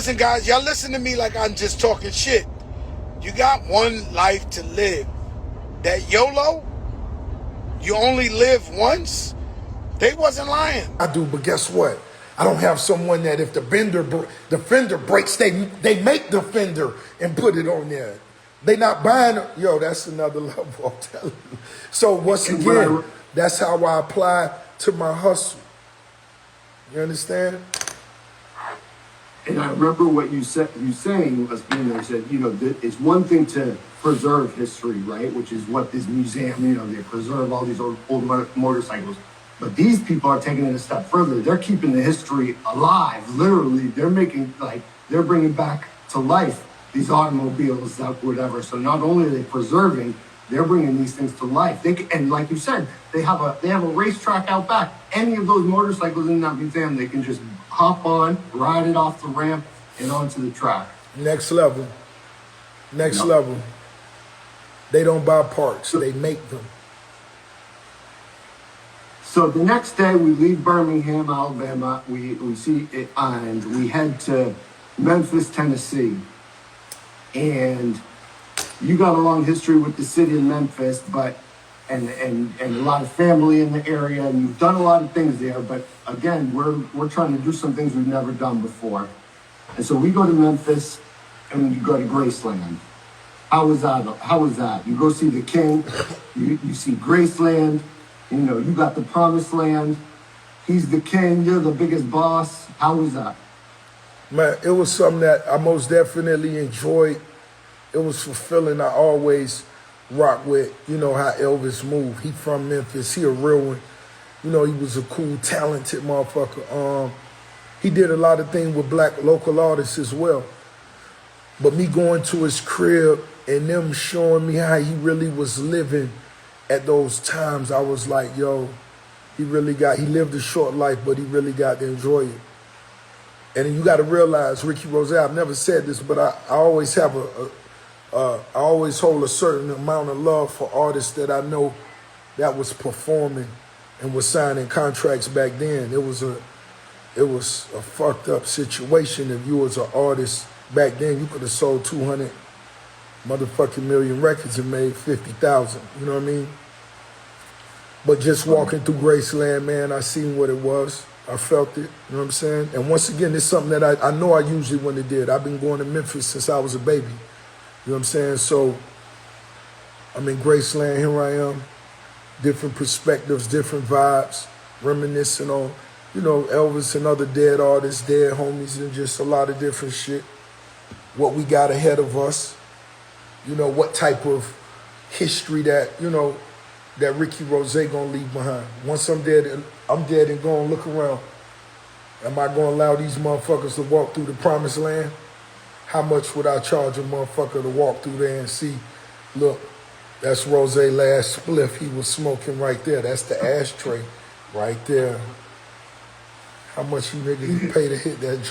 Listen, guys, y'all listen to me like I'm just talking shit. You got one life to live. That YOLO, you only live once, they wasn't lying. I do, but guess what? I don't have someone that if the fender breaks, they make the fender and put it on there. They not buying it. Yo, that's another level, I'm telling you. So once again, that's how I apply to my hustle. You understand? And I remember what you said. You saying was, you said, it's one thing to preserve history, right? Which is what this museum, they preserve all these old motorcycles. But these people are taking it a step further. They're keeping the history alive. Literally, they're bringing back to life these automobiles, whatever. So not only are they preserving, they're bringing these things to life. And like you said, they have a racetrack out back. Any of those motorcycles in that museum, they can just hop on, ride it off the ramp, and onto the track. Next level. Next level. They don't buy parts, they make them. So the next day we leave Birmingham, Alabama. We see it, and we head to Memphis, Tennessee. And you got a long history with the city of Memphis, but and a lot of family in the area, and you've done a lot of things there. But again, we're trying to do some things we've never done before. And so we go to Memphis, and you go to GraceLand. How was that? You go see the King. You see GraceLand. You got the PromiseLand. He's the king. You're the biggest boss. How was that? Man, it was something that I most definitely enjoyed. It was fulfilling. I always rock with, how Elvis moved. He from Memphis. He a real one. He was a cool, talented motherfucker. He did a lot of things with black local artists as well. But me going to his crib and them showing me how he really was living at those times, I was like, yo, he lived a short life, but he really got to enjoy it. And then you got to realize, Ricky Rozay, I've never said this, but I always have I always hold a certain amount of love for artists that I know that was performing and was signing contracts back then. It was a fucked up situation. If you was an artist back then, you could have sold 200 motherfucking million records and made 50,000, you know what I mean? But just walking through GraceLand, man, I seen what it was. I felt it, you know what I'm saying? And once again, it's something that I know I usually wouldn't have did. I've been going to Memphis since I was a baby, you know what I'm saying? So I'm in GraceLand, here I am, different perspectives, different vibes, reminiscing on, Elvis and other dead artists, dead homies, and just a lot of different shit. What we got ahead of us. What type of history that, that Ricky Rozay gonna leave behind. Once I'm dead and gone, look around. Am I gonna allow these motherfuckers to walk through the promised land? How much would I charge a motherfucker to walk through there and see, look, that's Rozay last spliff he was smoking right there. That's the ashtray right there. How much you niggas pay to hit that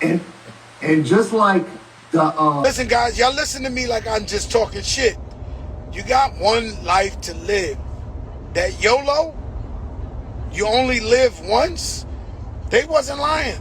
joint? and just like Listen, guys, y'all listen to me like I'm just talking shit. You got one life to live. That YOLO, you only live once, they wasn't lying.